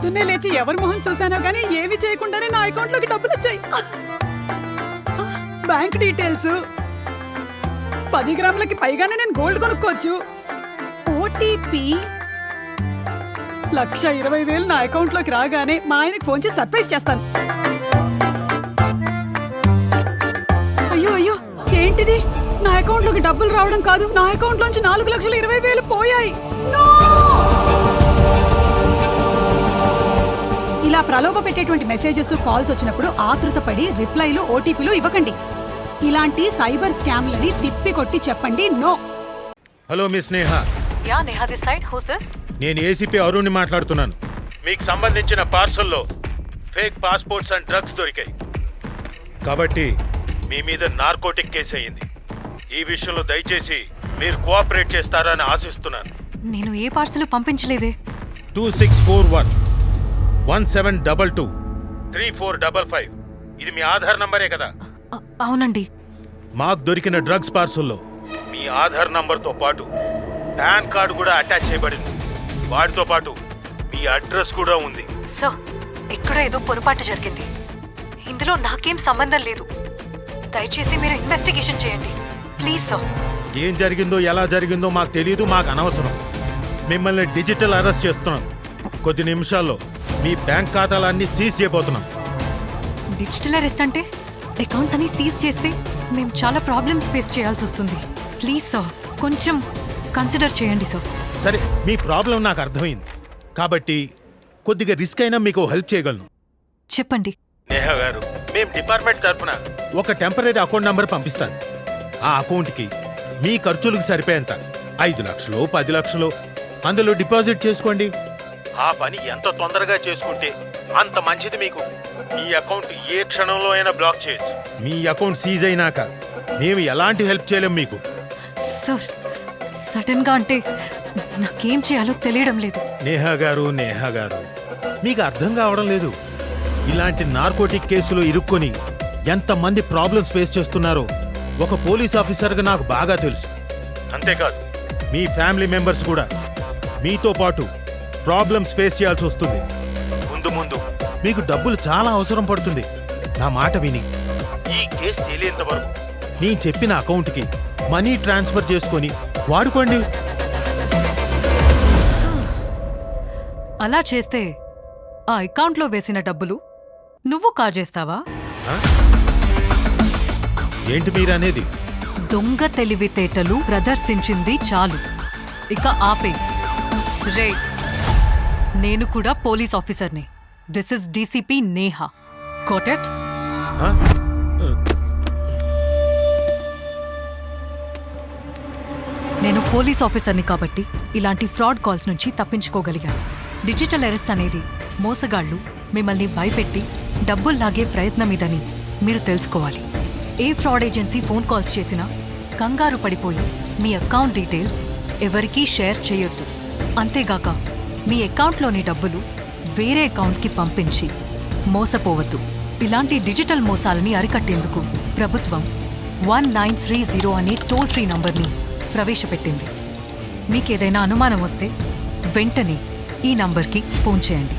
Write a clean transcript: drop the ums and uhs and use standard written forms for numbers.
పొద్దున్నే లేచి ఎవరి మొహం చూసానో గానీ ఏమి చేయకుండానే నా అకౌంట్ లోకి డబ్బులు వచ్చాయి. బ్యాంక్ డీటెయిల్స్, 10 గ్రాములకి పైగానే నేను గోల్డ్ కొనుక్కోవచ్చు. ఓటీపీ 1,20,000 నా అకౌంట్ లోకి రాగానే మా ఆయనకి ఫోన్ చేసి సర్ప్రైజ్ చేస్తాను. అయ్యో అయ్యో, ఏంటిది? నా అకౌంట్ లోకి డబ్బులు రావడం కాదు, నా అకౌంట్ లోంచి 4,20,000 పోయాయి. ఇలా ప్రలోభ పెట్టేటువంటి మెసేజెస్, కాల్స్ వచ్చినప్పుడు ఆతృతపడి రిప్లైలు, ఓటీపీలు ఇవ్వకండి. ఇలాంటి సైబర్ స్కామ్లని తిప్పి కొట్టి చెప్పండి no. Hello miss Neha. Yeah Neha this side. Who's this? నేను ఏసీపీ అరుణ్ని మాట్లాడుతున్నాను. మీకు సంబంధించిన పార్సల్లో ఫేక్ పాస్పోర్ట్స్ అండ్ డ్రగ్స్ దొరికాయి. కాబట్టి మీ మీద నార్కోటిక్ కేసు అయ్యింది. ఈ విషయంలో దయచేసి మీరు కోఆపరేట్ చేస్తారని ఆశిస్తున్నాను. నేను ఏ పార్సల్ పంపించలేదే. 2641 1722 3455 ఇది మీ ఆధార్ నంబరే కదా? అవునండి. మాకు దొరికిన డ్రగ్స్ పార్సల్లో మీ ఆధార్ నంబర్తో పాటు పాన్ కార్డు కూడా అటాచ్ చేయబడింది. వాటితో పాటు మీ అడ్రస్ కూడా ఉంది. సార్, ఎక్కడో ఏదో పొరపాటు జరిగింది. ఇందులో నాకేం సంబంధం లేదు. దయచేసి మీరు ఇన్వెస్టిగేషన్ చేయండి ప్లీజ్ సార్. ఏం జరిగిందో, ఎలా జరిగిందో మాకు తెలియదు, మాకు అనవసరం. మిమ్మల్ని డిజిటల్ అరెస్ట్ చేస్తున్నాం. కొద్ది నిమిషాల్లో మీ బ్యాంక్ ఖాతాలన్నీ సీజ్ చేయబోతున్నాం. డిజిటల్ అరెస్ట్ అంటే అకౌంట్స్ అన్ని సీజ్ చేస్తే మేము చాలా ప్రాబ్లమ్స్ ఫేస్ చేయాల్సి వస్తుంది. ప్లీజ్ సార్, కొంచెం కన్సిడర్ చేయండి సార్. సరే, మీ ప్రాబ్లం నాకు అర్థమైంది కాబట్టి కొద్దిగా రిస్క్ అయినా మీకు హెల్ప్ చేయగలను. చెప్పండి. నేహా గారు, మేము డిపార్ట్మెంట్ తరఫున ఒక టెంపరీ అకౌంట్ నంబర్ పంపిస్తాను. ఆ అకౌంట్కి మీ ఖర్చులకు సరిపోయేంత 5 లక్షలు 10 లక్షలు అందులో డిపాజిట్ చేసుకోండి. ఆ పని ఎంత తొందరగా చేసుకుంటే అంత మంచిది మీకు. మీ అకౌంట్ ఏ క్షణంలో అయినా బ్లాక్ చేయొచ్చు. మీ అకౌంట్ సీజ్ అయినాక మేము ఎలాంటి హెల్ప్ చేయలేం మీకు. సార్, సడన్ గా అంటే నాకేం చేయాలో తెలియడం లేదు. నేహా గారు, మీకు అర్థం కావడం లేదు. ఇలాంటి నార్కోటిక్ కేసులో ఇరుక్కొని ఎంతమంది ప్రాబ్లమ్స్ ఫేస్ చేస్తున్నారో ఒక పోలీస్ ఆఫీసర్గా నాకు బాగా తెలుసు. అంతేకాదు, మీ ఫ్యామిలీ మెంబర్స్ కూడా మీతో పాటు ప్రాబ్లమ్స్ ఫేస్ చేయాల్సి వస్తుంది. ముందు మీకు డబ్బులు చాలా అవసరం పడుతుంది. నా మాట విని ఈ కేసు తేలేంత వరకు నేను చెప్పిన అకౌంట్కి మనీ ట్రాన్స్ఫర్ చేసుకొని వాడుకోండి. అలా చేస్తే ఆ అకౌంట్లో వేసిన డబ్బులు నువ్వు కాజేస్తావా? ఏంటి మీరనేది? దొంగ తెలివితేటలు ప్రదర్శించింది చాలు, ఇక ఆపే. రే, నేను కూడా పోలీస్ ఆఫీసర్ని. This is DCP Neha. Got it? నేను పోలీస్ ఆఫీసర్ని కాబట్టి ఇలాంటి ఫ్రాడ్ కాల్స్ నుంచి తప్పించుకోగలిగాను. డిజిటల్ అరెస్ట్ అనేది మోసగాళ్లు మిమ్మల్ని భయపెట్టి డబ్బుల్లాగే ప్రయత్నమిదని మీరు తెలుసుకోవాలి. ఏ ఫ్రాడ్ ఏజెన్సీ ఫోన్ కాల్స్ చేసినా కంగారు పడిపోయి మీ అకౌంట్ డీటెయిల్స్ ఎవరికీ షేర్ చేయొద్దు. అంతేగాక మీ అకౌంట్లోని డబ్బులు వేరే అకౌంట్కి పంపించి మోసపోవద్దు. ఇలాంటి డిజిటల్ మోసాలని అరికట్టేందుకు ప్రభుత్వం 1930 అనే టోల్ ఫ్రీ నంబర్ని ప్రవేశపెట్టింది. మీకేదైనా అనుమానం వస్తే వెంటనే ఈ నంబర్కి ఫోన్ చేయండి.